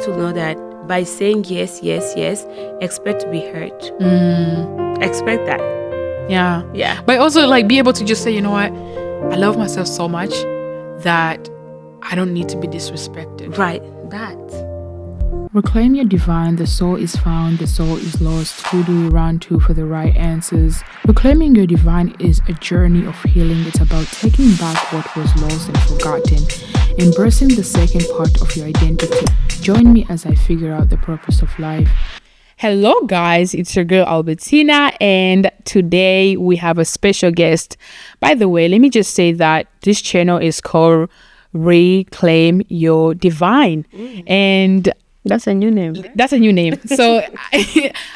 to know that by saying yes, yes, yes, expect to be hurt. Expect that. Yeah. But also like be able to just say, you know what? I love myself so much that I don't need to be disrespected. Right. That. Reclaim your divine. The soul is found, the soul is lost. Who do we run to for the right answers? Reclaiming your divine is a journey of healing. It's about taking back what was lost and forgotten, embracing the second part of your identity. Join me as I figure out the purpose of life. Hello guys, it's your girl Albertina, and today we have a special guest. By the way, let me just say that this channel is called Reclaim Your Divine, and That's a new name. So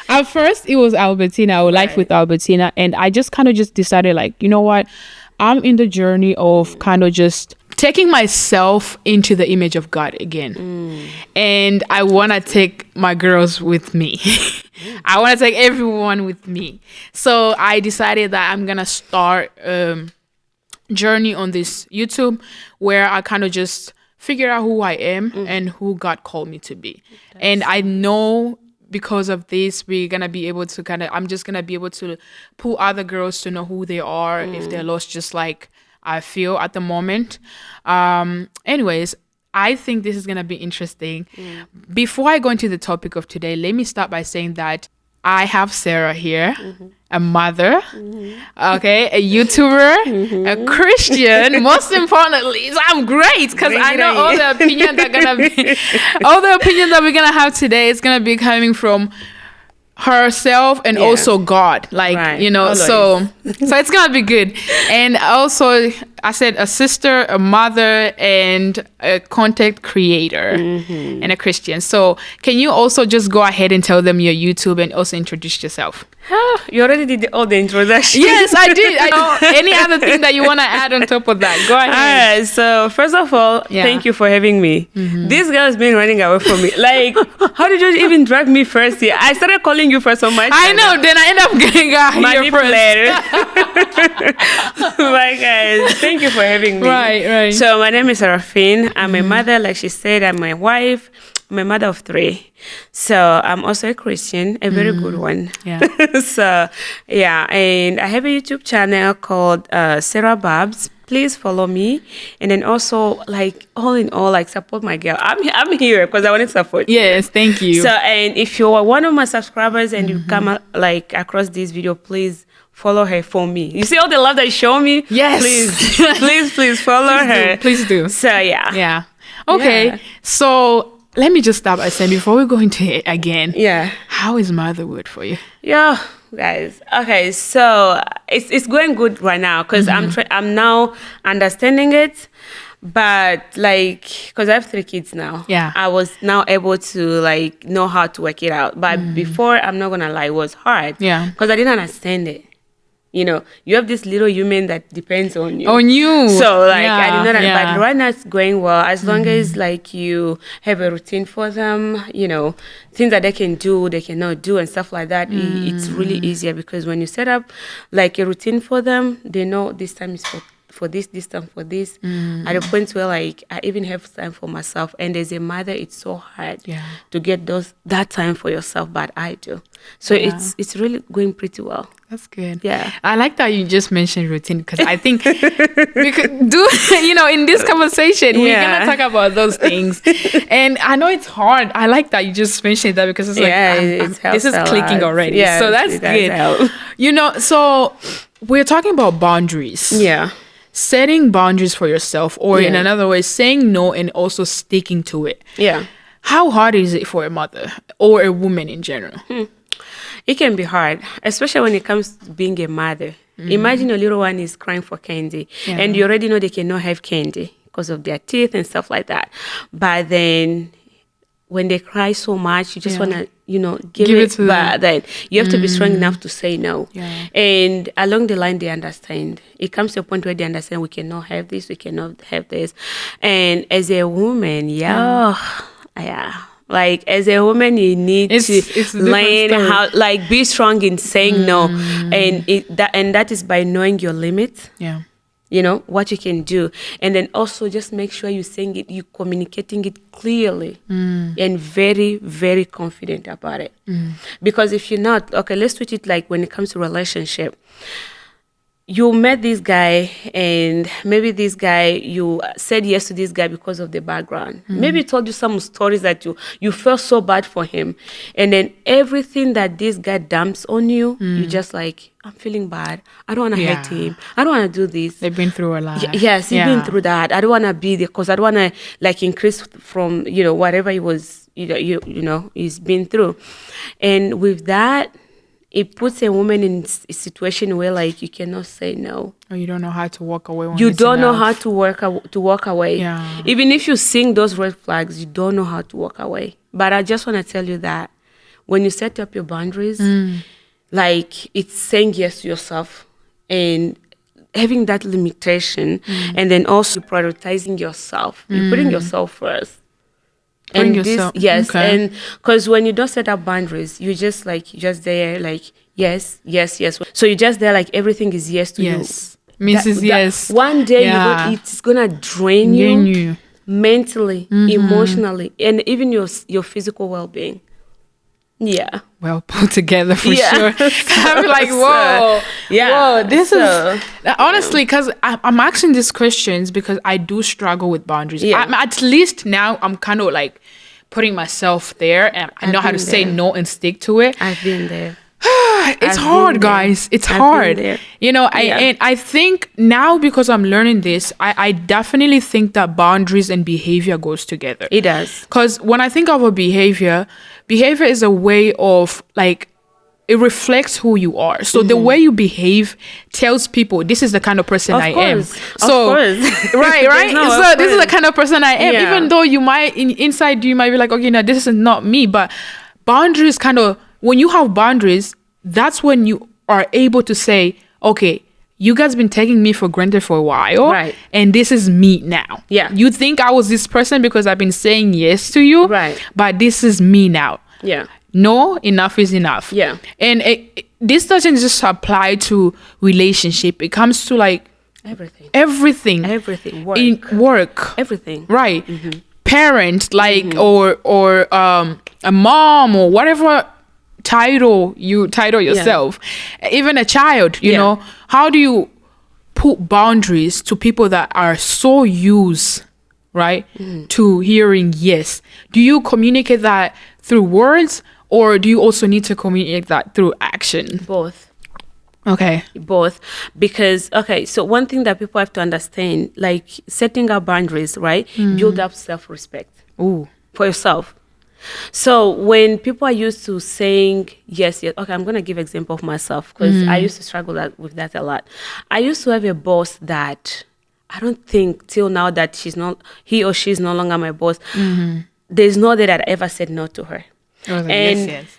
at first it was Albertina, or Life with Albertina, and I just decided, like, you know what, I'm in the journey of kind of just taking myself into the image of God again. And I want to take my girls with me. I want to take everyone with me. So I decided that I'm going to start journey on this YouTube where I kind of just figure out who I am and who God called me to be. And I know because of this, we're going to be able to I'm just going to be able to pull other girls to know who they are if they're lost, just like I feel at the moment. Anyways, I think this is going to be interesting. Before I go into the topic of today, let me start by saying that I have Sarah here, a mother, okay, a YouTuber, a Christian. Most importantly, so I'm great because I know all the opinions that we're gonna have today is gonna be coming from herself and also God, like, you know, so it's gonna be good. And also, I said a sister, a mother, and a content creator and a Christian. So can you also just go ahead and tell them your YouTube and also introduce yourself? You already did all the introduction. Yes, I did. I know. Any other thing that you want to add on top of that? Go ahead. All right. So first of all, thank you for having me. This girl has been running away from me. Like, how did you even drag me first here? I started calling you for so much. I know. Then I end up getting manipulated. Bye, guys. Thank you for having me. Right. So my name is Serafine. I'm a mother, like she said. I'm a wife. I'm a mother of 3. So I'm also a Christian, a very good one. Yeah. So, yeah. And I have a YouTube channel called Sarah Babs. Please follow me. And then also, like, all in all, like, support my girl. I'm here because I want to support you. Yes, thank you. So, and if you're one of my subscribers and you come across this video, please follow her for me. You see all the love that you show me? Yes. Please follow her. Please do. So, yeah. Yeah. Okay. Yeah. So let me just start by saying, before we go into it again, how is motherhood for you? Yeah, guys. Okay, so it's going good right now because I'm now understanding it. But like, because I have 3 kids now, I was now able to like know how to work it out. But before, I'm not gonna lie, it was hard. Yeah, because I didn't understand it. You know, you have this little human that depends on you. So, like, I did not, but right now it's going well. As long as, like, you have a routine for them, you know, things that they can do, they cannot do, and stuff like that, it's really easier because when you set up, like, a routine for them, they know this time is for this time for this. At a point where, like, I even have time for myself. And as a mother, it's so hard to get that time for yourself, but I do. So it's really going pretty well. That's good. Yeah. I like that you just mentioned routine because I think we could do, you know, in this conversation, we're going to talk about those things. And I know it's hard. I like that you just mentioned that because it's like, this is clicking already. Yeah, so that's good. You know, so we're talking about boundaries. Yeah. Setting boundaries for yourself, or in another way, saying no and also sticking to it. Yeah. How hard is it for a mother or a woman in general? It can be hard, especially when it comes to being a mother. Imagine your little one is crying for candy, and you already know they cannot have candy because of their teeth and stuff like that. But then when they cry so much, you just want to, you know, give it to them. But then you have to be strong enough to say no. Yeah. And along the line, they understand. It comes to a point where they understand we cannot have this, we cannot have this. And as a woman, like, as a woman, you need to learn how, like, be strong in saying no. And that is by knowing your limits. Yeah. what you can do. And then also just make sure you're saying it, you're communicating it clearly and very, very confident about it. Because if you're not, okay, let's switch it like when it comes to relationship. You met this guy, and maybe this guy, you said yes to this guy because of the background. Maybe he told you some stories that you felt so bad for him. And then everything that this guy dumps on you, you just like, I'm feeling bad. I don't want to hurt him. I don't want to do this. They've been through a lot. Yes, he's been through that. I don't want to be there because I don't want to like increase from, whatever he was, he's been through. And with that, it puts a woman in a situation where like you cannot say no. Or you don't know how to walk away. You don't know how to walk away. Yeah. Even if you sing those red flags, you don't know how to walk away. But I just want to tell you that when you set up your boundaries, like it's saying yes to yourself and having that limitation, and then also prioritizing yourself. You're putting yourself first. And and because when you don't set up boundaries, you just there like yes. So you just there like everything is yes to you. Mrs. Yes. One day it's gonna drain you mentally, emotionally, and even your physical well-being. Yeah. Well put together for sure. I'm like, whoa. Whoa, this is honestly, because I'm asking these questions because I do struggle with boundaries. Yeah. At least now I'm kind of like putting myself there, and I know how to say no and stick to it. I've been there. It's hard, guys. It's hard. I think now, because I'm learning this, I definitely think that boundaries and behavior goes together. It does. Because when I think of a behavior is a way of like, it reflects who you are. So the way you behave tells people this is the kind of person I am. So right. So this is the kind of person I am. Even though you might inside you might be like, okay, no, this is not me. But boundaries kind of, when you have boundaries, that's when you are able to say, okay, you guys been taking me for granted for a while, right? And this is me now. Yeah. You think I was this person because I've been saying yes to you, right? But this is me now. Yeah. No, enough is enough. Yeah. And this doesn't just apply to relationship. It comes to like everything. Work. Everything. Right. Parent, like, or a mom, or whatever title you title yourself. Even a child, you know. How do you put boundaries to people that are so used, right, to hearing yes? Do you communicate that through words, or do you also need to communicate that through action? Both. Okay. Both. Because, so one thing that people have to understand, like setting up boundaries, right, build up self-respect. Ooh. For yourself. So when people are used to saying yes, I'm going to give example of myself, because I used to struggle with that a lot. I used to have a boss that I don't think till now that he or she's no longer my boss. There's no day that I ever said no to her. Yes.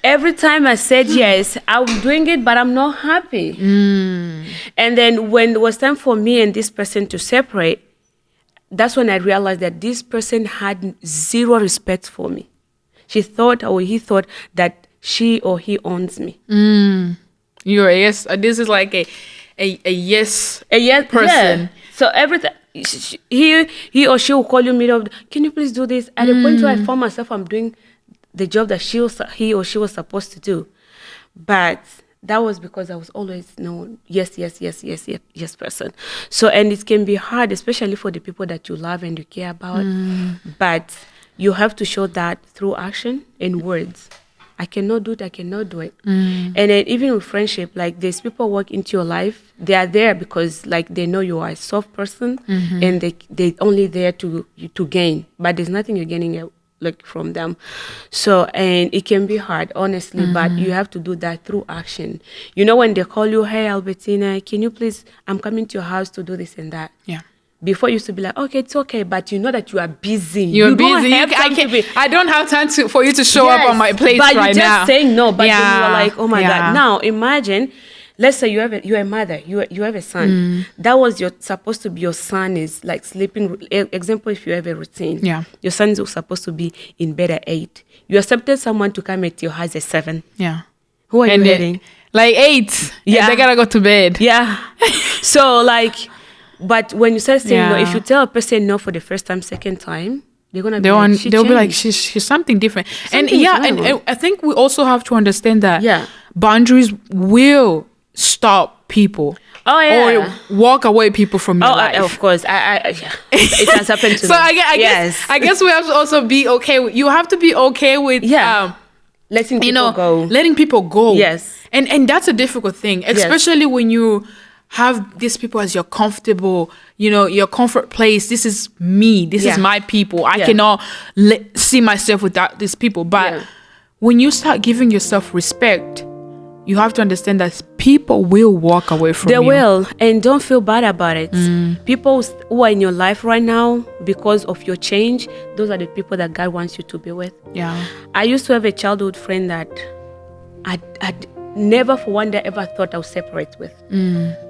Every time I said yes, I'm doing it, but I'm not happy. And then when it was time for me and this person to separate, that's when I realized that this person had zero respect for me. He thought that she or he owns me. You're a yes. This is like a yes person. Yeah. So everything he or she will call you middle of, can you please do this? At the point where I found myself, I'm doing the job that he or she was supposed to do, but that was because I was always yes person. So, and it can be hard, especially for the people that you love and you care about. But you have to show that through action and words. I cannot do it. And then even with friendship, like there's people walk into your life, they are there because like they know you are a soft person, and they only there to gain, but there's nothing you're gaining like from them. So, and it can be hard, honestly, but you have to do that through action. You know, when they call you, hey Albertina, can you please, I'm coming to your house to do this and that. Yeah. Before you used to be like, okay, it's okay, but you know that you are busy. You're busy. I don't have time for you to show up on my place right now. But you're just saying no, but then you are like, oh my God. Now imagine, let's say you're a mother, you have a son. That was supposed to be your son is like sleeping. Example, if you have a routine, your son is supposed to be in bed at 8. You accepted someone to come at your house at 7. Yeah. Who are you dating? Like 8. Yeah. They gotta go to bed. Yeah. So like But when you start saying no, if you tell a person no for the first time, second time, they're gonna be they'll be like, she's something different. And I think we also have to understand that boundaries will stop people. Oh yeah, or walk away people from your life. Of course, it has happened to me. So I guess we have to also be okay. You have to be okay with letting people go. Letting people go. Yes, and that's a difficult thing, especially when you have these people as your comfortable, your comfort place. This is me. This is my people. I cannot see myself without these people. But when you start giving yourself respect, you have to understand that people will walk away from you. They will. And don't feel bad about it. People who are in your life right now, because of your change, those are the people that God wants you to be with. Yeah. I used to have a childhood friend that I'd never for one day ever thought I would separate with.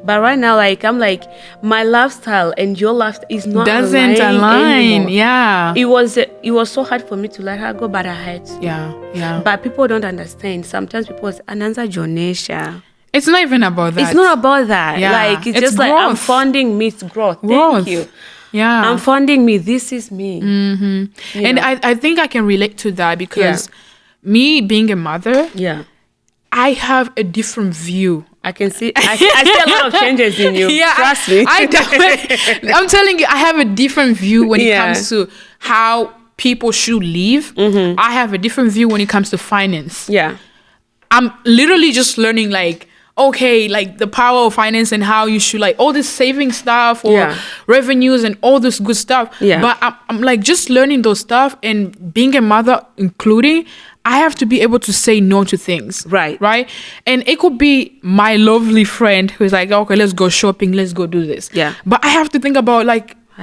But right now, I'm like, my lifestyle and your lifestyle is not doesn't align anymore. Yeah. It was so hard for me to let her go, but I had to. Yeah. But people don't understand. Sometimes people say, Ananza Jonesha. It's not even about that. It's not about that. Yeah. It's just growth. I'm funding me. It's growth. Thank you. Yeah. I'm funding me. This is me. And I think I can relate to that because me being a mother, I have a different view. I can see. I see a lot of changes in you. Trust me. I'm telling you, I have a different view when it comes to how people should live. I have a different view when it comes to finance. I'm literally just learning the power of finance and how you should all this saving stuff or revenues and all this good stuff. But I'm just learning those stuff, and being a mother including, I have to be able to say no to things. Right. And it could be my lovely friend who's like, okay, let's go shopping, let's go do this. But I have to think about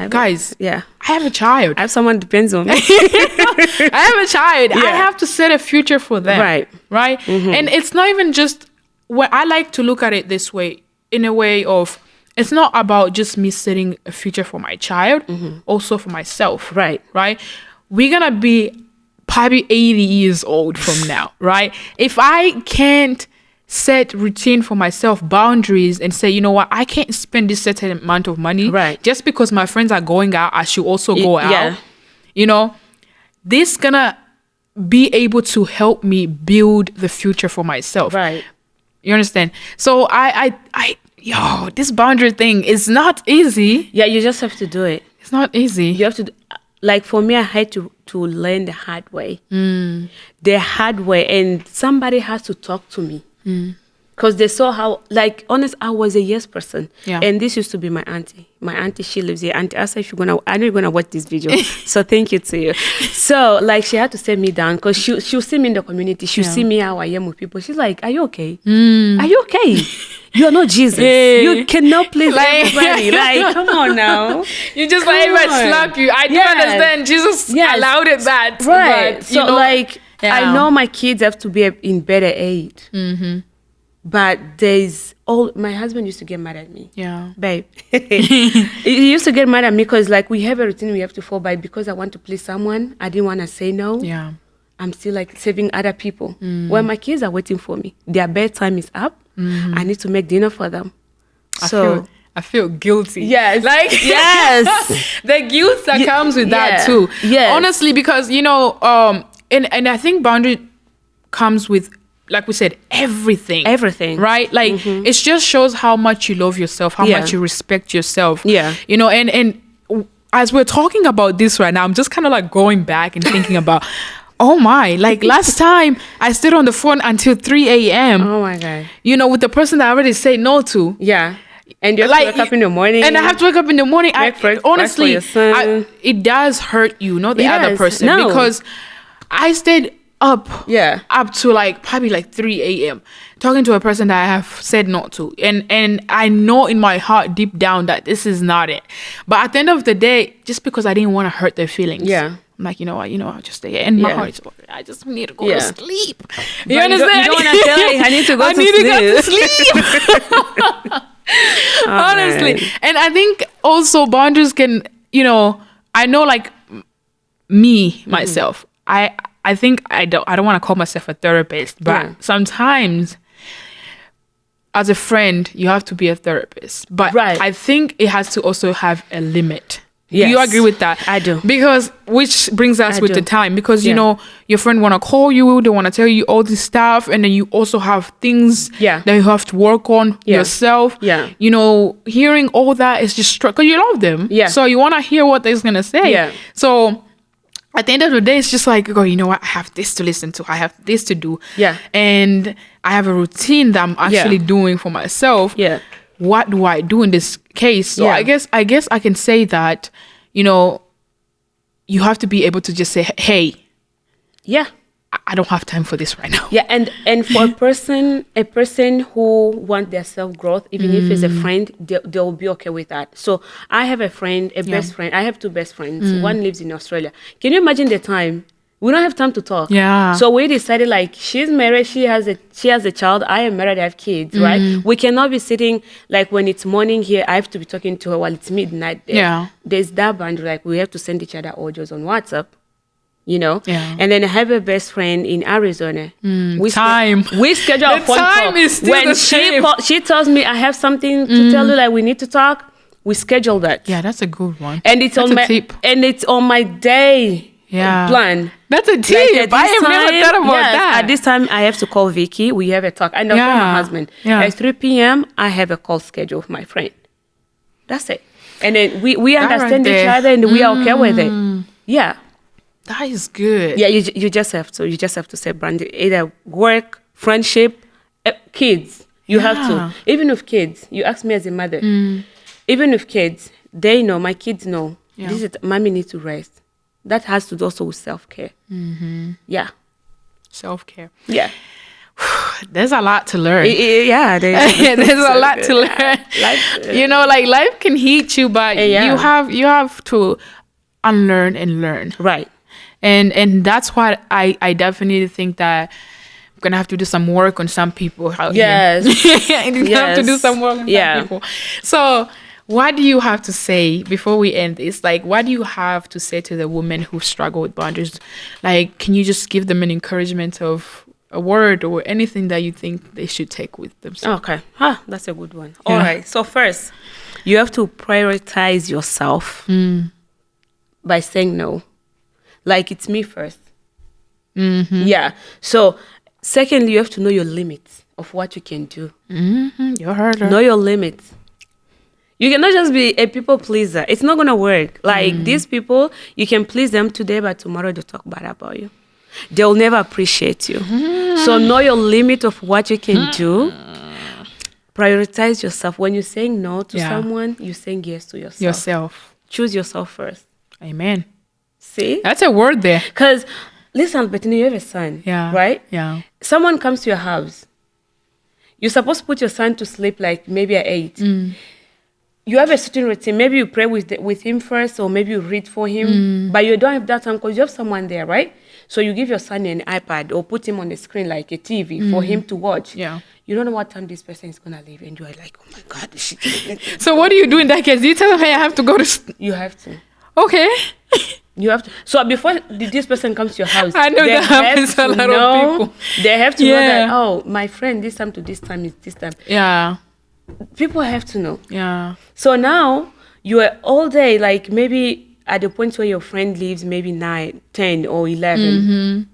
guys, I have a child. I have someone depends on me. I have a child. I have to set a future for them. Right. And it's not even just what I like to look at it this way, in a way of, it's not about just me setting a future for my child, also for myself. Right. We're going to be probably 80 years old from now, right? If I can't set routine for myself, boundaries, and say, you know what, I can't spend this certain amount of money just because my friends are going out, I should also go out. This gonna be able to help me build the future for myself. You understand? So this boundary thing is not easy. You just have to do it. It's not easy. You have to for me, I had to learn the hard way. The hard way. And somebody has to talk to me. Because they saw how, honest, I was a yes person. And this used to be my auntie. My auntie, she lives here. Auntie Asa, I know you're going to watch this video. So thank you to you. So, she had to set me down because she'll see me in the community. She'll see me how I am with people. She's like, are you okay? Are you okay? You're not Jesus. You cannot please everybody. Come on now. You just let everybody slap you. I do understand. Jesus allowed it that. Right. But, so, I know my kids have to be in better age. But my husband used to get mad at me. Babe. He used to get mad at me because we have a routine we have to follow, but because I want to please someone, I didn't want to say no. I'm still saving other people. When my kids are waiting for me, their bedtime is up. I need to make dinner for them. I feel guilty. Yes. The guilt that comes with that too. Honestly, because and I think boundary comes with, like we said, everything, right? It just shows how much you love yourself, how much you respect yourself. And as we're talking about this right now, I'm just kind of going back and thinking about, oh my, last time I stayed on the phone until 3 a.m. Oh my God. With the person that I already said no to. And you have to wake up in the morning. And I have to wake up in the morning. Honestly, it does hurt you, not the other person. No. Because I stayed up to probably 3 a.m. talking to a person that I have said no to. And I know in my heart deep down that this is not it. But at the end of the day, just because I didn't want to hurt their feelings. I'm like, you know what, I'll just stay here. And my heart is, I just need to go to sleep. You understand? You don't want to tell me, I need to go to sleep. Honestly. Man. And I think also boundaries can, I know me, myself, I think I don't want to call myself a therapist, but sometimes as a friend, you have to be a therapist. But I think it has to also have a limit. Yes. Do you agree with that? I do. Because, which brings us with the time. Because, you know, your friend want to call you. They want to tell you all this stuff. And then you also have things that you have to work on yourself. Yeah. You know, hearing all that is just... Because you love them. Yeah. So you want to hear what they're going to say. Yeah. So... At the end of the day, it's just like, oh, you know what? I have this to listen to. I have this to do. Yeah. And I have a routine that I'm actually doing for myself. Yeah. What do I do in this case? So I guess I can say that, you know, you have to be able to just say, hey. Yeah. I don't have time for this right now. Yeah, and for a person who wants their self-growth, even if it's a friend, they'll be okay with that. So I have a friend, best friend. I have 2 best friends. One lives in Australia. Can you imagine the time? We don't have time to talk. Yeah. So we decided, like, she's married, she has a child. I am married, I have kids, right? We cannot be sitting, like, when it's morning here, I have to be talking to her while it's midnight there. Yeah. There's that boundary, like, we have to send each other audios on WhatsApp. You know, and then I have a best friend in Arizona. We schedule a phone time call. is still When the same. she tells me I have something to tell you, like we need to talk, we schedule that. Yeah, that's a good one. And it's on my day plan. That's a tip. I have never thought about that. At this time, I have to call Vicky. We have a talk. And I call my husband. At 3 p.m., I have a call schedule with my friend. That's it. And then we understand each other and we are okay with it. Yeah. That is good. Yeah, you just have to say, Brandy, either work, friendship, kids. You have to. Even with kids, you ask me as a mother. Even with kids, they know, my kids know. This is, mommy needs to rest. That has to do also with self-care. Yeah. Self-care. Yeah. There's a lot to learn. There's a lot to learn. Life, you know, like life can hit you, but you have to unlearn and learn. Right. And that's why I definitely think that I'm gonna have to do some work on some people. Yes. You have to do some work on some people. So what do you have to say before we end this? Like, what do you have to say to the women who struggle with boundaries? Like, can you just give them an encouragement of a word or anything that you think they should take with themselves? Okay. That's a good one. All right. So first, you have to prioritize yourself by saying no. Like, it's me first. Yeah. So, secondly, you have to know your limits of what you can do. You heard her. Know your limits. You cannot just be a people pleaser. It's not going to work. Like, these people, you can please them today, but tomorrow they'll talk bad about you. They'll never appreciate you. So, know your limit of what you can do. Prioritize yourself. When you're saying no to someone, you're saying yes to yourself. Choose yourself first. Amen. See? That's a word there. Because, listen, Bettina, you have a son, right? Yeah. Someone comes to your house. You're supposed to put your son to sleep like maybe at 8. You have a certain routine. Maybe you pray with him first, or maybe you read for him. But you don't have that time because you have someone there, right? So you give your son an iPad or put him on the screen like a TV for him to watch. Yeah. You don't know what time this person is going to leave. And you are like, oh my God. So what do you do in that case? Do you tell them, hey, I have to go to... You have to. Okay. You have to. So before this person comes to your house, I know that happens to a lot of people. They have to know that, oh, my friend, this time to this time is this time. Yeah. People have to know. Yeah. So now you are all day, like maybe at the point where your friend leaves, maybe 9, 10 or 11.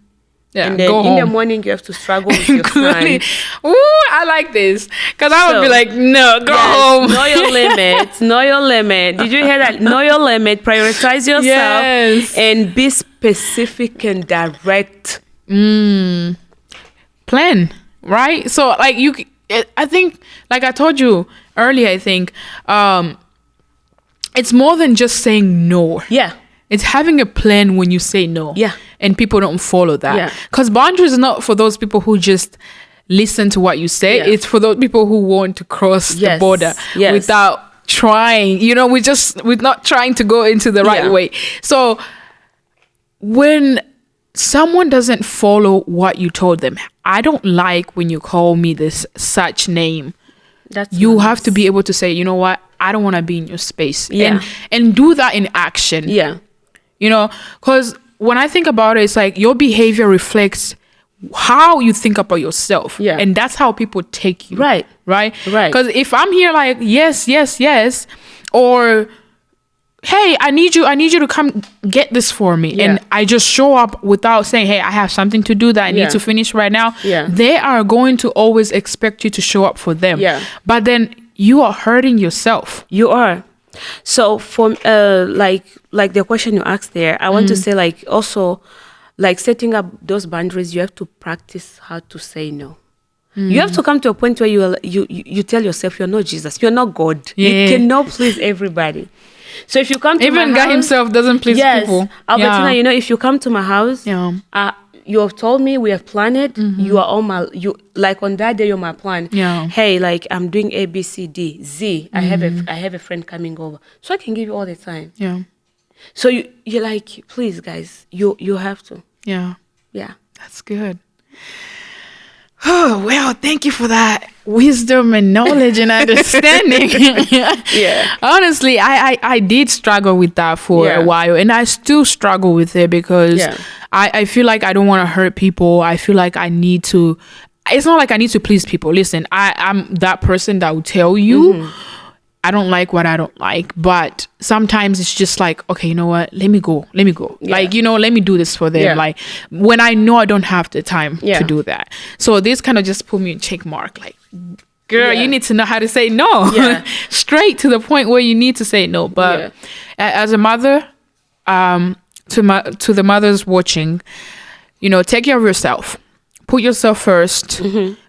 Yeah, and then go in home. The morning you have to struggle with your son. Ooh, I like this. Because I would be like, no, go home. Know your limit. Know your limit. Did you hear that? Know your limit. Prioritize yourself. Yes. And be specific and direct. Plan, right? So, like, I think, like I told you earlier, I think, it's more than just saying no. Yeah. It's having a plan when you say no. Yeah. And people don't follow that. Yeah. Because boundaries is not for those people who just listen to what you say. Yeah. It's for those people who want to cross the border without trying. You know, we're not trying to go into the right way. So when someone doesn't follow what you told them, I don't like when you call me this such name. You have to be able to say, you know what? I don't want to be in your space. Yeah. And do that in action. Yeah. You know, because when I think about it, it's like your behavior reflects how you think about yourself. Yeah. And that's how people take you. Right. Right? Right. Because if I'm here like, yes, yes, yes, or hey, I need you to come get this for me. Yeah. And I just show up without saying, hey, I have something to do that I need to finish right now. Yeah. They are going to always expect you to show up for them. Yeah. But then you are hurting yourself. You are. So for like the question you asked there, I want to say like also like setting up those boundaries, you have to practice how to say no. You have to come to a point where you tell yourself you're not Jesus, you're not God. Yeah. You cannot please everybody. So if you come to Even my God house, himself doesn't please people. Albertina, you know, if you come to my house, you have told me, we have planned it, you are on my, like on that day you're my plan. Yeah. Hey, like I'm doing A, B, C, D, Z. I have a friend coming over. So I can give you all the time. Yeah. So you're like, please guys, you have to. Yeah. Yeah. That's good. Oh, well, thank you for that wisdom and knowledge and understanding. Yeah. Honestly, I did struggle with that for a while, and I still struggle with it because I feel like I don't want to hurt people. I feel like I need to, it's not like I need to please people. Listen, I'm that person that will tell you, I don't like what I don't like, but sometimes it's just like, okay, you know what? Let me go. Yeah. Like, you know, let me do this for them. Yeah. Like when I know I don't have the time to do that. So this kind of just put me in check mark. Like, girl, you need to know how to say no. Yeah. Straight to the point where you need to say no. But as a mother, to the mothers watching, you know, take care of yourself. Put yourself first,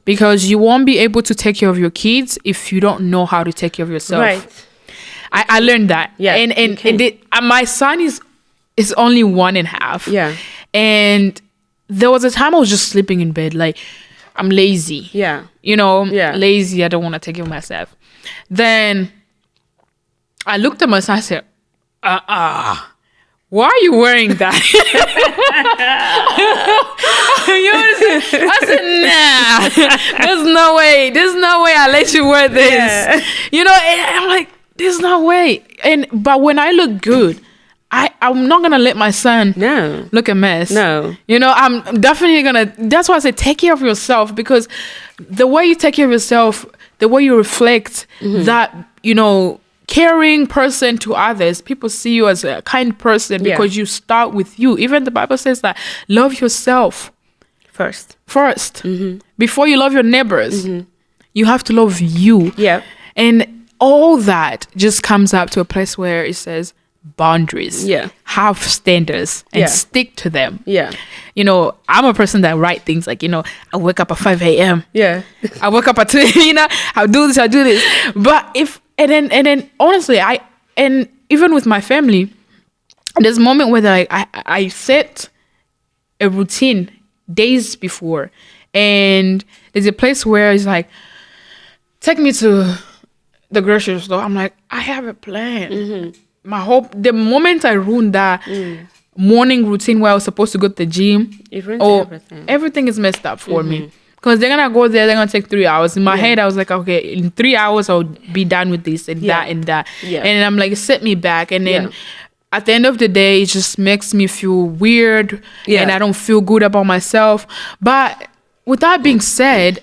because you won't be able to take care of your kids if you don't know how to take care of yourself. Right. I learned that. Yeah. And my son is only 1.5. Yeah. And there was a time I was just sleeping in bed, like I'm lazy. Yeah. You know, lazy. I don't want to take care of myself. Then I looked at my son. I said, why are you wearing that? I said, nah, there's no way I let you wear this. Yeah. You know, and I'm like, there's no way. But when I look good, I'm not gonna let my son look a mess. No. You know, I'm definitely gonna, that's why I say take care of yourself, because the way you take care of yourself, the way you reflect that, you know, caring person to others, people see you as a kind person because you start with you. Even the Bible says that love yourself first before you love your neighbors. You have to love you. Yeah. And all that just comes up to a place where it says boundaries. Yeah. Have standards and stick to them. Yeah. You know, I'm a person that write things like, you know, I wake up at 5 a.m. Yeah. I wake up at 2, you know, I'll do this. But and then honestly, and even with my family, there's a moment where I set a routine days before, and there's a place where it's like, take me to the grocery store. I'm like, I have a plan. The moment I ruined that morning routine where I was supposed to go to the gym, everything is messed up for me. Because they're going to go there, they're going to take 3 hours. In my head, I was like, okay, in 3 hours, I'll be done with this and that and that. Yeah. And I'm like, set me back. And then at the end of the day, it just makes me feel weird. And I don't feel good about myself. But with that being said,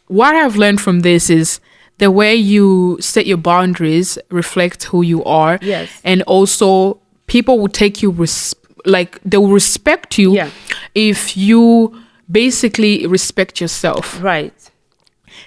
what I've learned from this is the way you set your boundaries reflect who you are. Yes. And also, people will take you, they will respect you if you basically respect yourself. Right.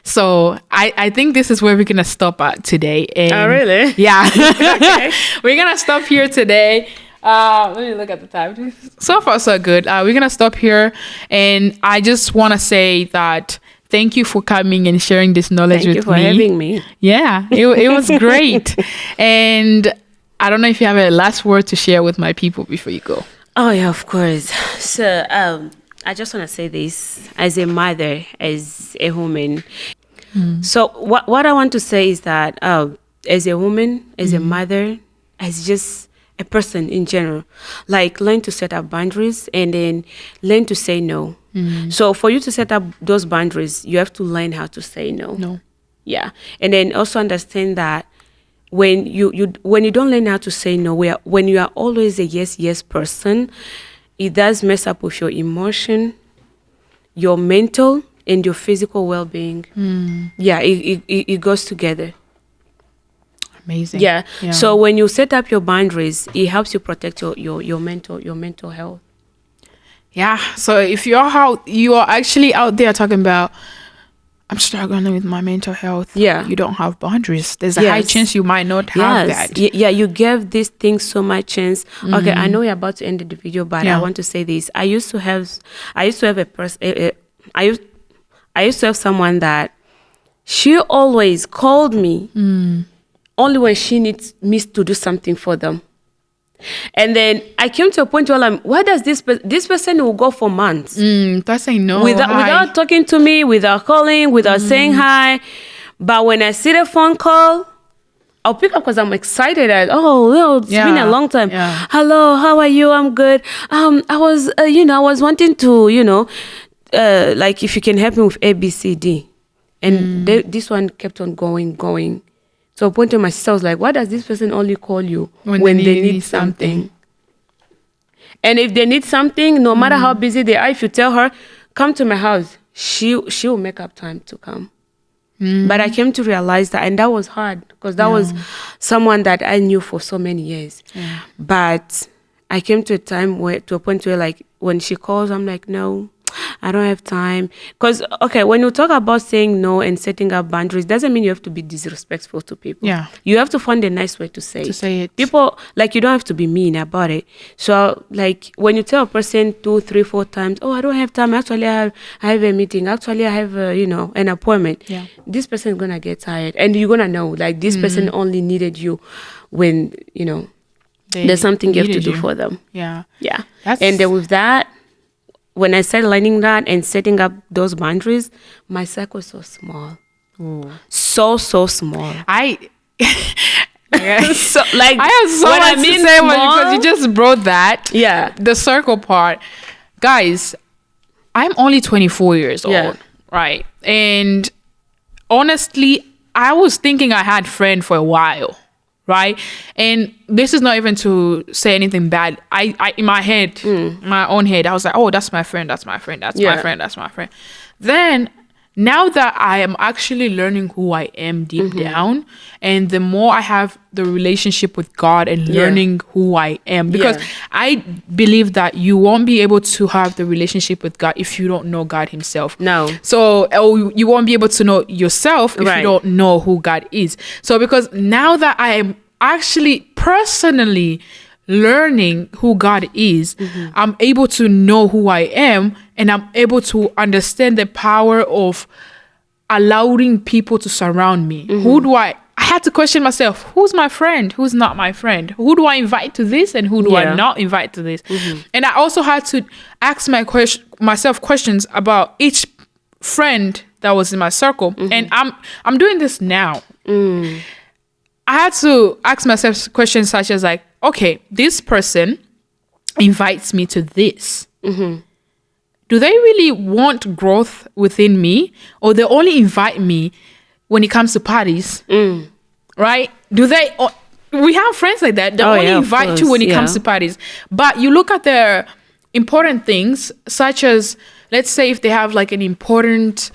So I think this is where we're gonna stop at today. And oh really? Yeah. Okay. We're gonna stop here today. Let me look at the time. So far so good. We're gonna stop here, and I just want to say that thank you for coming and sharing this knowledge with me. Thank you for having me. Yeah, it was great. And I don't know if you have a last word to share with my people before you go. Oh yeah, of course. So I just want to say this as a mother, as a woman. So what I want to say is that as a woman, as a mother, as just a person in general, like learn to set up boundaries and then learn to say no. So for you to set up those boundaries, you have to learn how to say no. No. Yeah. And then also understand that when you don't learn how to say no, when you are always a yes person, it does mess up with your emotion. your mental and your physical well-being. Yeah, it goes together. Amazing. Yeah. So when you set up your boundaries, it helps you protect your mental health. Yeah. So if you are actually out there talking about, I'm struggling with my mental health. Yeah. You don't have boundaries. There's a high chance you might not have that. Yeah, you give these things so much chance. Okay, I know we're about to end the video, but I want to say this. I used to have someone that she always called me only when she needs me to do something for them. And then I came to a point where why does this person will go for months without talking to me, without calling, without saying hi. But when I see the phone call, I'll pick up because I'm excited. It's been a long time. Yeah. Hello, how are you? I'm good. I was wanting to, like if you can help me with ABCD, and this one kept on going. So I pointed to my sister, I was like, why does this person only call you when they need something? And if they need something, no matter how busy they are, if you tell her, come to my house, she will make up time to come. But I came to realize that, and that was hard because that was someone that I knew for so many years. Yeah. But I came to a point where like when she calls, I'm like, no, I don't have time. Because, okay, when you talk about saying no and setting up boundaries, doesn't mean you have to be disrespectful to people. Yeah. You have to find a nice way to say it. People, like, you don't have to be mean about it. So, like, when you tell a person 2, 3, 4 times, I don't have time. Actually, I have a meeting. Actually, I have, an appointment. Yeah. This person is going to get tired. And you're going to know, like, this person only needed you when, there's something you have to do for them. Yeah. Yeah. And then with that, when I started learning that and setting up those boundaries, my circle was so small. Ooh. So small. I have so much to say because you just brought that. Yeah. The circle part. Guys, I'm only 24 years old. Right? And honestly, I was thinking I had friends for a while. Right? And this is not even to say anything bad. I in my head, my own head, I was like, that's my friend, that's my friend, that's my friend, that's my friend. Then now that I am actually learning who I am deep down, and the more I have the relationship with God and learning who I am, because I believe that you won't be able to have the relationship with God if you don't know God himself. No. So you won't be able to know yourself if you don't know who God is. So because now that I am actually personally learning who God is, I'm able to know who I am, and I'm able to understand the power of allowing people to surround me. I had to question myself, who's my friend, who's not my friend? Who do I invite to this and who do I not invite to this? And I also had to ask myself questions about each friend that was in my circle. And I'm doing this now. I had to ask myself questions such as like, okay, this person invites me to this. Do they really want growth within me, or they only invite me when it comes to parties? Right? Do they? We have friends like that. They only invite you when it comes to parties. But you look at their important things, such as, let's say if they have like an important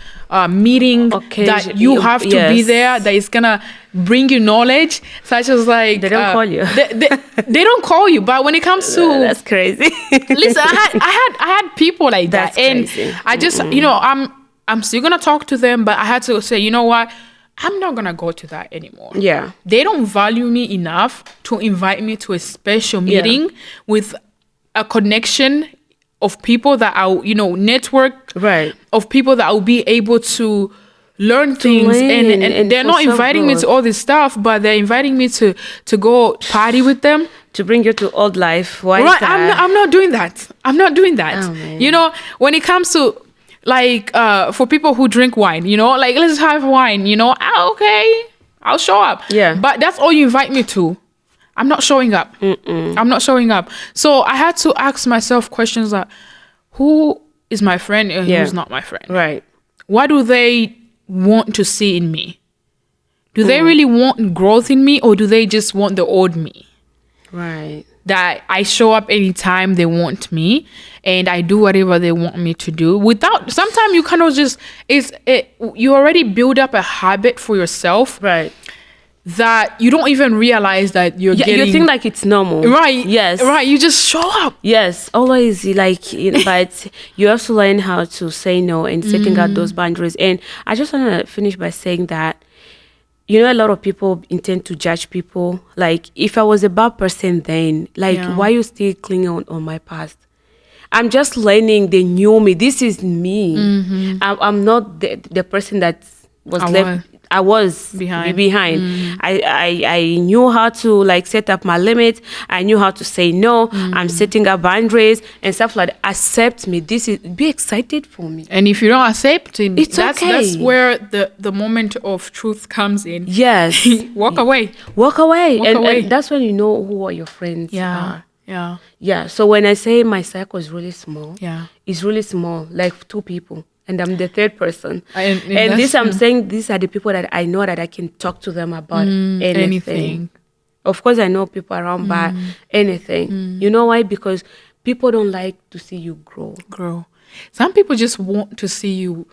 meeting that you have to be there, that is gonna bring you knowledge, such as like they don't call you. They don't call you, but when it comes to that's crazy. Listen, I had people like that, and crazy. I just I'm still gonna talk to them, but I had to say, you know what, I'm not gonna go to that anymore. Yeah, they don't value me enough to invite me to a special meeting with a connection of people that I'll, network, right, of people that I'll be able to learn things, and they're not inviting me to all this stuff, but they're inviting me to go party with them, to bring you to old life. Why? Right, I'm not doing that. I'm not doing that. Oh, when it comes to like for people who drink wine, like let's have wine, okay, I'll show up. Yeah, but that's all you invite me to. I'm not showing up. I'm not showing up. So I had to ask myself questions like, who is my friend and who's not my friend? Right. What do they want to see in me? Do they really want growth in me, or do they just want the old me? Right. that I show up anytime they want me and I do whatever they want me to do without, sometimes you kind of just, you already build up a habit for yourself. Right. That you don't even realize that you're getting... You think like it's normal. Right. Yes. Right. You just show up. Yes. Always like, but you have to learn how to say no and setting out those boundaries. And I just want to finish by saying that, a lot of people intend to judge people. Like, if I was a bad person then, like, why you still clinging on my past? I'm just learning the new me. This is me. Mm-hmm. I'm not the person that was left. I was behind. I knew how to like set up my limits. I knew how to say no. I'm setting up boundaries and stuff like that. Accept me. Be excited for me. And if you don't accept it, it's okay. That's where the moment of truth comes in. Yes. Walk away. And that's when you know who are your friends are. Yeah. So when I say my circle is really small, it's really small, like 2 people. And I'm the 3rd person. And this, I'm saying, these are the people that I know that I can talk to them about anything. Of course, I know people around, but anything. You know why? Because people don't like to see you grow. Some people just want to see you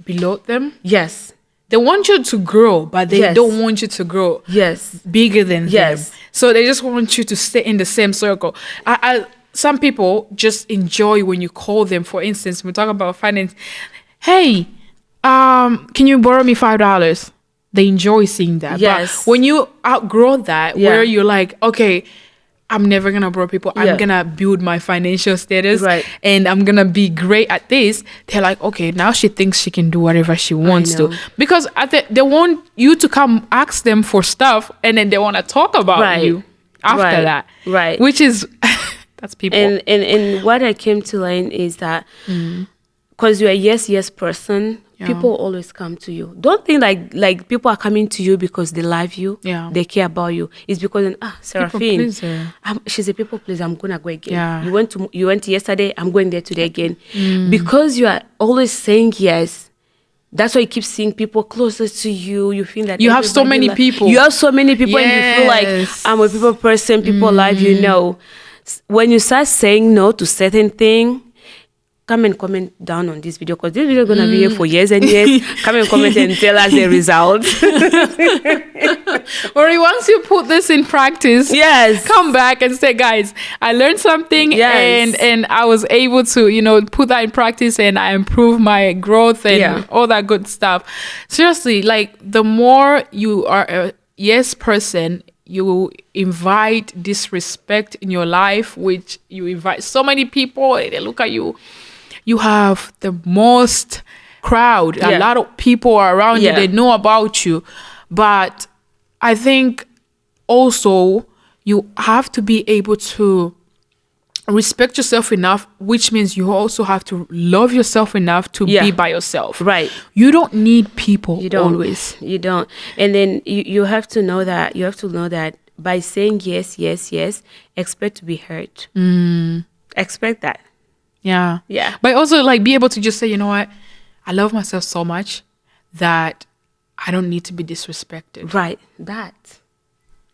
below them. Yes. They want you to grow, but they don't want you to grow bigger than them. So they just want you to stay in the same circle. Some people just enjoy when you call them. For instance, we talk about finance. Hey, can you borrow me $5? They enjoy seeing that. Yes. But when you outgrow that, where you're like, okay, I'm never going to borrow people. I'm going to build my financial status. Right. And I'm going to be great at this. They're like, okay, now she thinks she can do whatever she wants to. Because they want you to come ask them for stuff. And then they want to talk about you after that. Right. Which is... That's people. And what I came to learn is that because you're a yes person, people always come to you. Don't think like people are coming to you because they love you, they care about you. It's because Seraphine, she's a people pleaser. I'm gonna go again. Yeah. You went yesterday. I'm going there today again. Because you are always saying yes. That's why you keep seeing people closer to you. You feel that you have so many people. You have so many people, and you feel like I'm a people person. People love you. No. When you start saying no to certain things, come and comment down on this video, because this video is going to be here for years and years. Come and comment and tell us the results. Or once you put this in practice, come back and say, guys, I learned something and I was able to, put that in practice and I improved my growth and all that good stuff. Seriously, like the more you are a yes person, you invite disrespect in your life, which you invite so many people, and they look at you. You have the most crowd. A lot of people are around you. They know about you. But I think also you have to be able to respect yourself enough, which means you also have to love yourself enough to be by yourself. Right. You don't need people always. You don't. And then you have to know that. You have to know that by saying yes, expect to be hurt. Expect that. Yeah. Yeah. But also like be able to just say, you know what? I love myself so much that I don't need to be disrespected. Right. That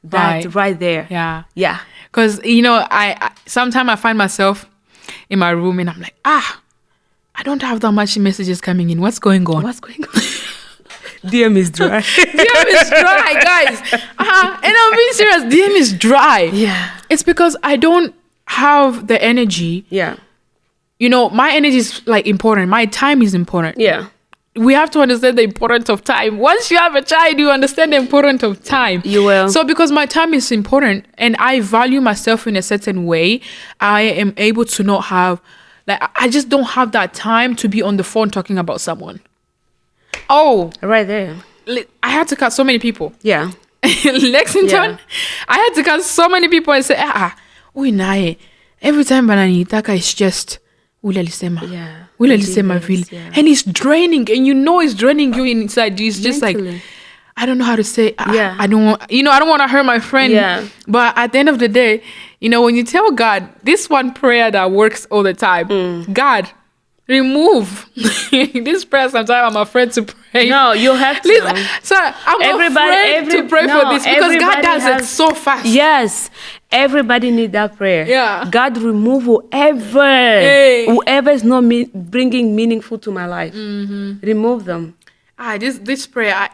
right there. Yeah. Yeah. Because, I sometimes I find myself in my room and I'm like, I don't have that much messages coming in. What's going on? DM is dry. DM is dry, guys. And I'm being serious. DM is dry. Yeah. It's because I don't have the energy. Yeah. My energy is like important. My time is important. Yeah. We have to understand the importance of time. Once you have a child, you understand the importance of time. You will. So because my time is important and I value myself in a certain way, I am able to not have, I just don't have that time to be on the phone talking about someone. Oh. Right there. I had to cut so many people. Yeah. Lexington, I had to cut so many people and say, every time Bananitaka is just... And it's draining, and it's draining you inside. It's just mentally. Like I don't know how to say. I don't want. I don't want to hurt my friend. Yeah. But at the end of the day, when you tell God this one prayer that works all the time, God, remove this prayer. Sometimes I'm afraid to pray. No, you have to. Listen, so I'm afraid to pray for this because God does it so fast. Yes, everybody need that prayer. Yeah. God, remove whoever is not bringing meaningful to my life. Remove them. This prayer,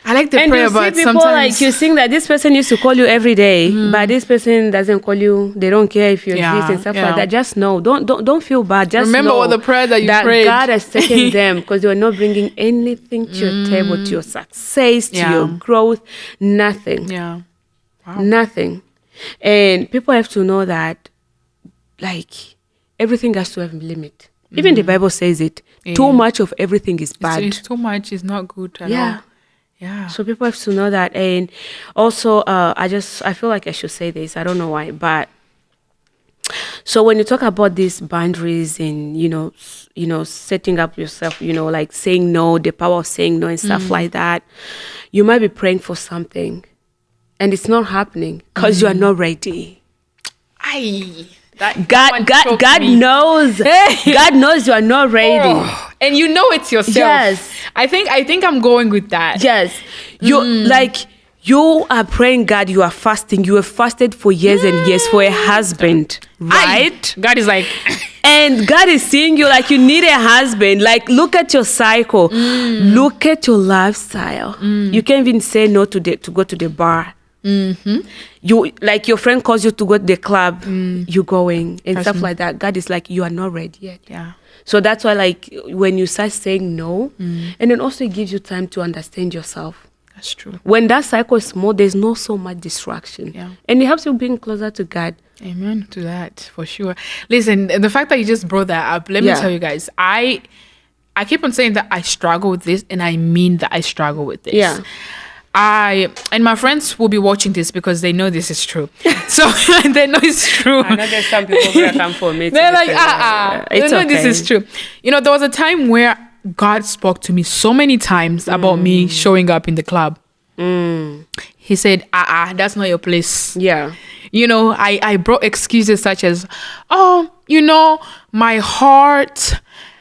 I like the and prayer, you see but people sometimes like you think that this person used to call you every day, but this person doesn't call you. They don't care if you exist and stuff like that. Just know, don't feel bad. Just remember know what the prayer that you prayed. God has taken them because you are not bringing anything to your table, to your success, to your growth. Nothing. Yeah. Wow. Nothing. And people have to know that, like, everything has to have a limit. Even the Bible says it. Yeah. Too much of everything is bad. It's too much is not good at all. Yeah. So people have to know that. And also, I feel like I should say this. I don't know why, but so when you talk about these boundaries and, setting up yourself, like saying no, the power of saying no and stuff like that, you might be praying for something and it's not happening because you are not ready. God knows. God knows you are not ready. And you know it yourself. Yes. I think I'm going with that. Yes. You are praying, God, you are fasting. You have fasted for years and years for a husband, right? God is like... And God is seeing you like you need a husband. Like, look at your cycle. Look at your lifestyle. You can't even say no to go to the bar. You like your friend calls you to go to the club, you're going and stuff like that. God is like, you are not ready yet. Yeah. So that's why, like, when you start saying no, and then also it gives you time to understand yourself. That's true. When that cycle is small, there's not so much distraction. Yeah. And it helps you being closer to God. Amen to that, for sure. Listen, the fact that you just brought that up, let me tell you guys, I keep on saying that I struggle with this, and I mean that I struggle with this. Yeah. And my friends will be watching this because they know this is true. So they know it's true. I know there's some people who come for me. They're like, they know this is true. There was a time where God spoke to me so many times about me showing up in the club. He said, that's not your place. Yeah. I brought excuses such as, my heart...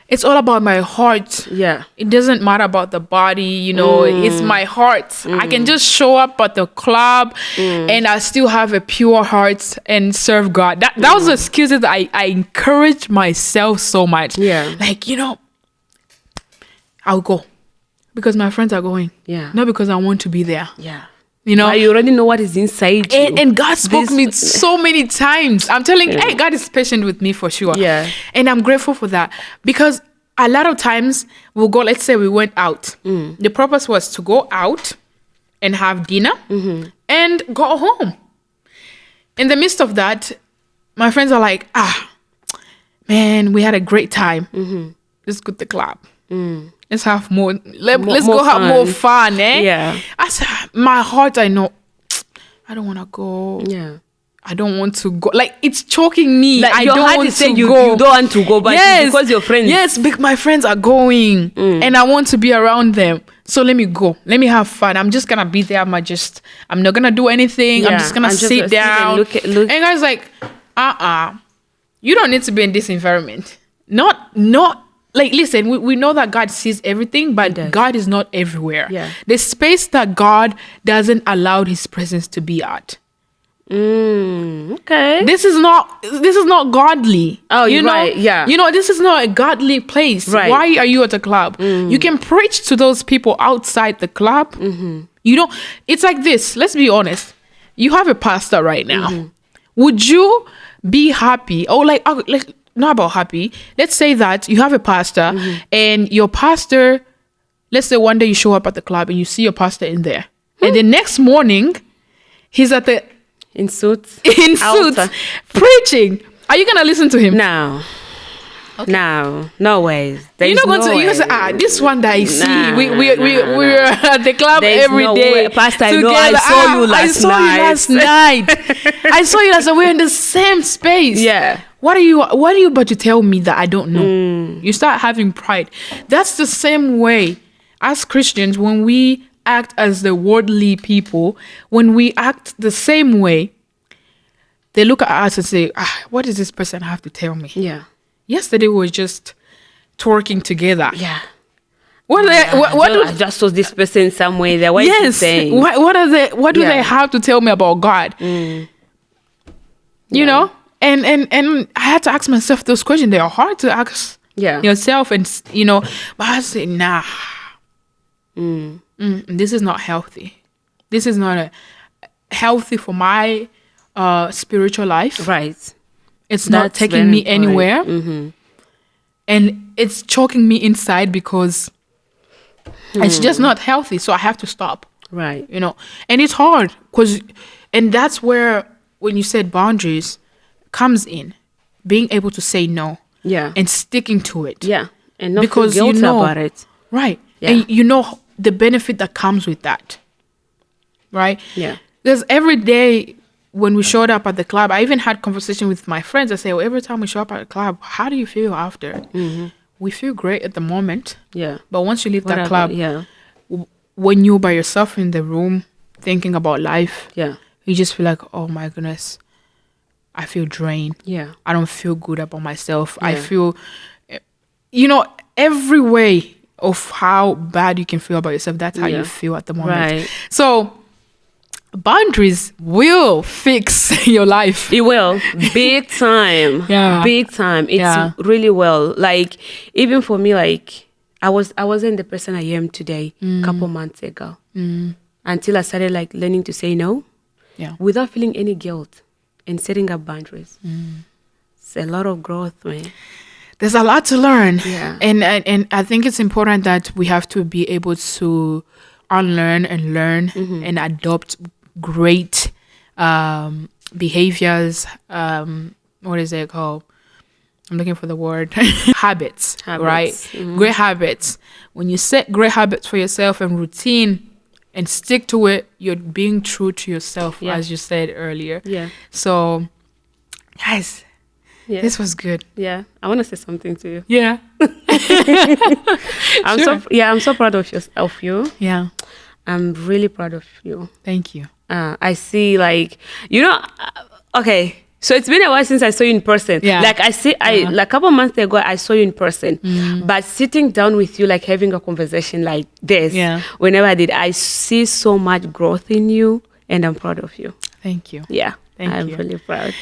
It's all about my heart. Yeah. It doesn't matter about the body, it's my heart. I can just show up at the club and I still have a pure heart and serve God. That was the excuses that I encourage myself so much. Yeah. Like, I'll go because my friends are going. Yeah. Not because I want to be there. Yeah. But you already know what is inside you. And God spoke to me so many times. I'm telling you, hey, God is patient with me for sure. Yeah. And I'm grateful for that because a lot of times we'll go, let's say we went out. The purpose was to go out and have dinner and go home. In the midst of that, my friends are like, man, we had a great time. Let's go to the club. Let's have more. Let's go have more fun, eh? Yeah. I said, my heart, I know, I don't want to go. Yeah. I don't want to go. Like, it's choking me. Like, I your don't heart want is to saying go. You don't want to go, but because your friends. Yes, because my friends are going. And I want to be around them. So let me go. Let me have fun. I'm just going to be there. I'm not going to do anything. I'm just going to sit down. Look. And guys like, you don't need to be in this environment. Not like, listen, we know that God sees everything, but God is not everywhere. Yeah. The space that God doesn't allow his presence to be at. Okay. This is not godly. Oh, you're right. Yeah. This is not a godly place. Right. Why are you at a club? You can preach to those people outside the club. It's like this. Let's be honest. You have a pastor right now. Would you be happy? Or not about happy. Let's say that you have a pastor and your pastor, let's say one day you show up at the club and you see your pastor in there. And the next morning, he's at the... In suits, preaching. Are you gonna listen to him? No. Okay. No ways. You're not going to. You're gonna say, this one that I see. We were at the club every day. Pastor, together. I saw you last night. I saw you last night. We're in the same space. Yeah. What are you about to tell me that I don't know? You start having pride. That's the same way as Christians when we act as the worldly people, when we act the same way, they look at us and say, what does this person have to tell me? Yeah. Yesterday was just twerking together. Yeah. What I just saw this person somewhere there. What is he saying? What do they have to tell me about God? You know? And I had to ask myself those questions. They are hard to ask yourself, and but I said, nah. This is not healthy. This is not healthy for my spiritual life. Right. It's not taking me anywhere. And it's choking me inside because it's just not healthy. So I have to stop. Right. And it's hard and that's where, when you said boundaries, comes in. Being able to say no. Yeah. And sticking to it. Yeah. And not feel guilty about it. Right. Yeah. And the benefit that comes with that. Right? Yeah. There's every day when we showed up at the club, I even had conversation with my friends. I say, well, every time we show up at the club, how do you feel after? We feel great at the moment. Yeah. But once you leave that club, when you're by yourself in the room thinking about life, you just feel like, oh my goodness, I feel drained. Yeah. I don't feel good about myself. I feel, every way of how bad you can feel about yourself, that's how you feel at the moment. Right. So boundaries will fix your life. It will. Big time. Yeah. Big time. It's really well. Like, even for me, like, I wasn't the person I am today a couple months ago. Until I started, like, learning to say no. Yeah. Without feeling any guilt and setting up boundaries. It's a lot of growth, man. There's a lot to learn. Yeah. And I think it's important that we have to be able to unlearn and learn and adopt great behaviors. What is it called? I'm looking for the word. Habits, right? Great habits. When you set great habits for yourself and routine and stick to it, you're being true to yourself, as you said earlier. Yeah. So, guys, this was good. Yeah. I want to say something to you. Yeah. I'm so proud of you. Yeah. I'm really proud of you. Thank you. I see, like, okay. So it's been a while since I saw you in person. Yeah. Like like a couple months ago, I saw you in person. But sitting down with you, like having a conversation like this, whenever I did, I see so much growth in you, and I'm proud of you. Thank you. Yeah. Thank you. I'm really proud.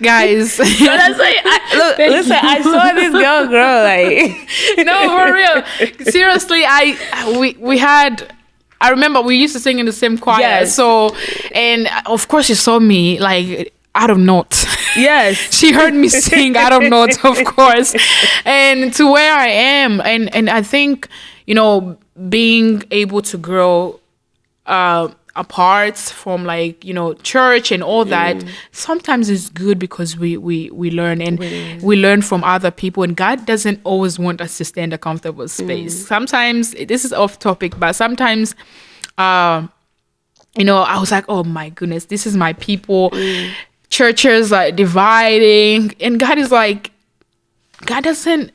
Guys. So that's why I saw this girl grow, like. No, for real. Seriously, we had, I remember we used to sing in the same choir. Yes. So, and of course she saw me like out of notes. Yes. She heard me sing out of notes, of course. And to where I am. And I think, being able to grow apart from, like, church and all that, sometimes it's good because we learn, and we learn from other people, and God doesn't always want us to stay in a comfortable space. Sometimes, this is off topic, but sometimes I was like, oh my goodness, this is my people. Churches are dividing, and God is like, God doesn't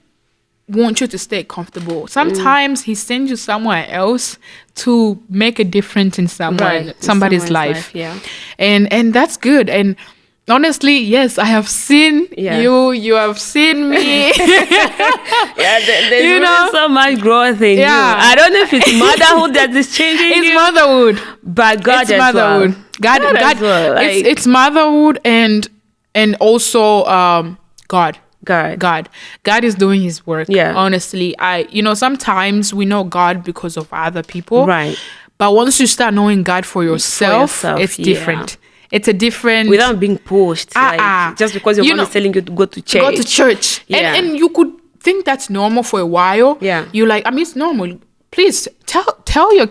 want you to stay comfortable. Sometimes he sends you somewhere else to make a difference in somebody's life. Yeah. And that's good. And honestly, yes, I have seen you. You have seen me. There's really so much growth in you. I don't know if it's motherhood that is changing it's you. It's motherhood. But God it's as motherhood. well. God as well. Like, it's motherhood and also God. God is doing his work. Yeah. Honestly, sometimes we know God because of other people. Right. But once you start knowing God for yourself it's different. It's a different... Without being pushed. Just because your mom is telling you to go to church. Go to church. Yeah. And you could think that's normal for a while. Yeah. You're like, it's normal. Please tell your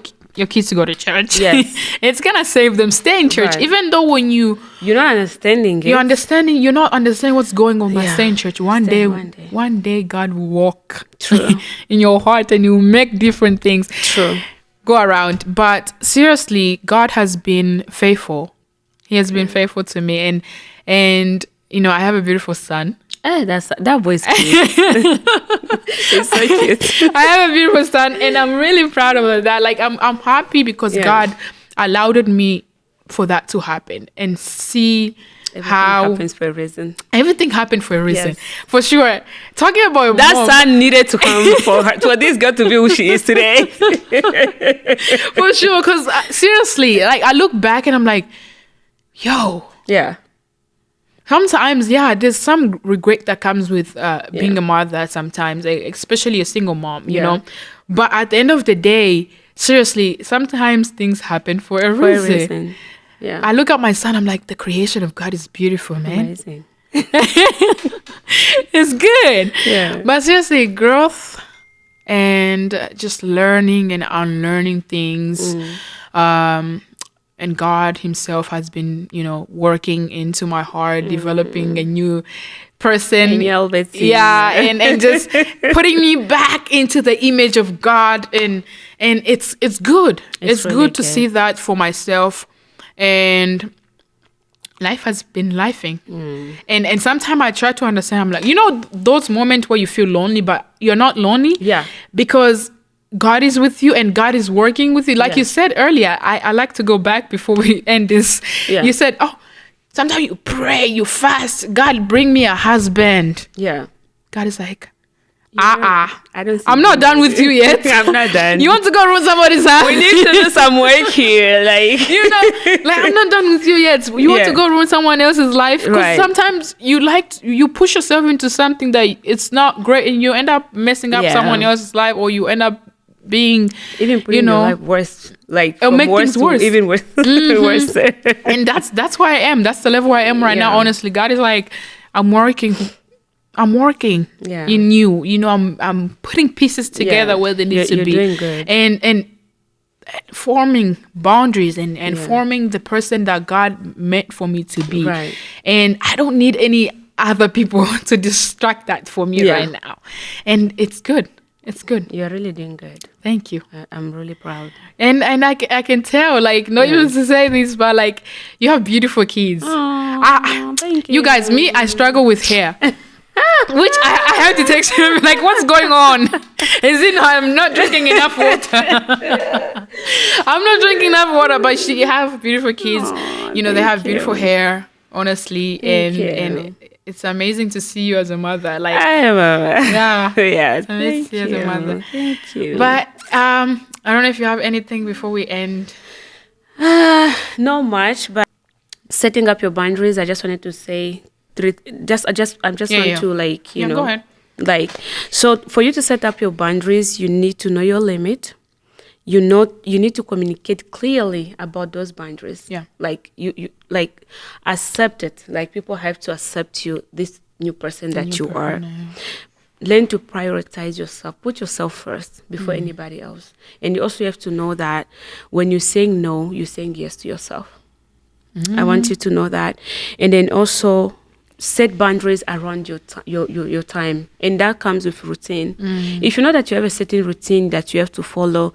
kids to go to church. Yes. It's gonna save them. Stay in church. Right. Even though when you're not understanding it. You're not understanding what's going on by staying in church. One day God will walk in your heart and He will make different things go around. But seriously, God has been faithful. He has been faithful to me, and I have a beautiful son. That boy's cute. It's so cute. I have a beautiful son, and I'm really proud of that. Like, I'm happy because God allowed me for that to happen, and see happens for a reason. Everything happened for a reason. Yes. For sure. Talking about that son needed to come for this girl to be who she is today. For sure. Because seriously, like I look back and I'm like, yo. Yeah. Sometimes, there's some regret that comes with being a mother sometimes, especially a single mom, you know. But at the end of the day, seriously, sometimes things happen for a reason. Yeah. I look at my son, I'm like, the creation of God is beautiful, man. Amazing. It's good. Yeah. But seriously, growth and just learning and unlearning things. And God himself has been, working into my heart, developing a new person. And just putting me back into the image of God. And it's good. It's really good to see that for myself. And life has been lifing. And sometimes I try to understand, I'm like, those moments where you feel lonely, but you're not lonely. Yeah. Because God is with you and God is working with you. Like you said earlier, I like to go back before we end this. Yeah. You said, sometimes you pray, you fast. God, bring me a husband. Yeah. God is like, I'm not done with you yet. I'm not done. You want to go ruin somebody's house? We need to do some work here. I'm not done with you yet. You want to go ruin someone else's life? Because sometimes you push yourself into something that it's not great and you end up messing up someone else's life, or you end up being even putting your life worse, it'll make things worse, even worse. Worse. And that's where I am. That's the level I am right now. Honestly, God is like, I'm working in you. I'm putting pieces together where they need to be. You're doing good. And forming boundaries and forming the person that God meant for me to be. Right. And I don't need any other people to distract that for me right now. And it's good. It's good. You're really doing good. Thank you. I'm really proud. And I can tell, like, not even to say this, but like, you have beautiful kids. Thank you. You guys, I struggle with hair. Which I have to text him, like, what's going on? Is it I'm not drinking enough water? I'm not drinking enough water, but she have beautiful kids. They have beautiful hair, honestly. And it's amazing to see you as a mother. Like, I am a mother. Yeah. It's amazing to see you as a mother. Thank you. But I don't know if you have anything before we end. Not much, but setting up your boundaries, I just wanted to say I just want to go ahead. So for you to set up your boundaries, you need to know your limit. You need to communicate clearly about those boundaries. Yeah. Like you accept it. Like people have to accept you, this new person that you are. Learn to prioritize yourself. Put yourself first before anybody else. And you also have to know that when you're saying no, you're saying yes to yourself. I want you to know that. And then also set boundaries around your time, and that comes with routine. If you know that you have a certain routine that you have to follow,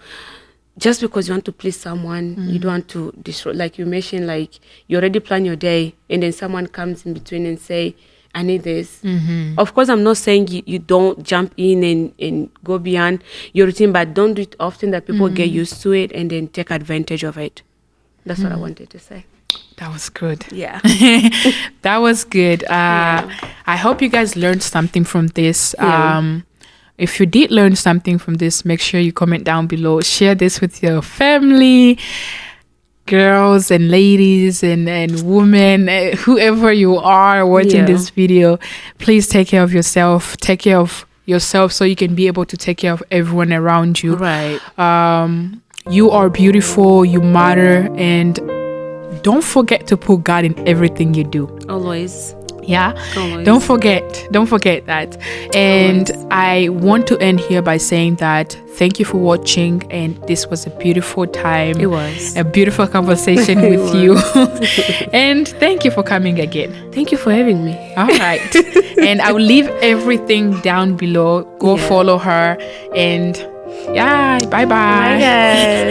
just because you want to please someone, you don't want to destroy. Like you mentioned, like you already plan your day, and then someone comes in between and say, I need this. Of course, I'm not saying you don't jump in and go beyond your routine, but don't do it often that people get used to it and then take advantage of it. That's what I wanted to say. That was good. Yeah. That was good. I hope you guys learned something from this. If you did learn something from this, make sure you comment down below. Share this with your family, girls and ladies and women, whoever you are watching this video. Please take care of yourself. Take care of yourself so you can be able to take care of everyone around you. Right. You are beautiful. You matter. And don't forget to put God in everything you do. Always. Yeah. Always. Don't forget that. And always. I want to end here by saying that thank you for watching, and this was a beautiful time. It was a beautiful conversation with you. And thank you for coming again. Thank you for having me. All right. And I will leave everything down below. Go follow her, and bye bye. Bye guys.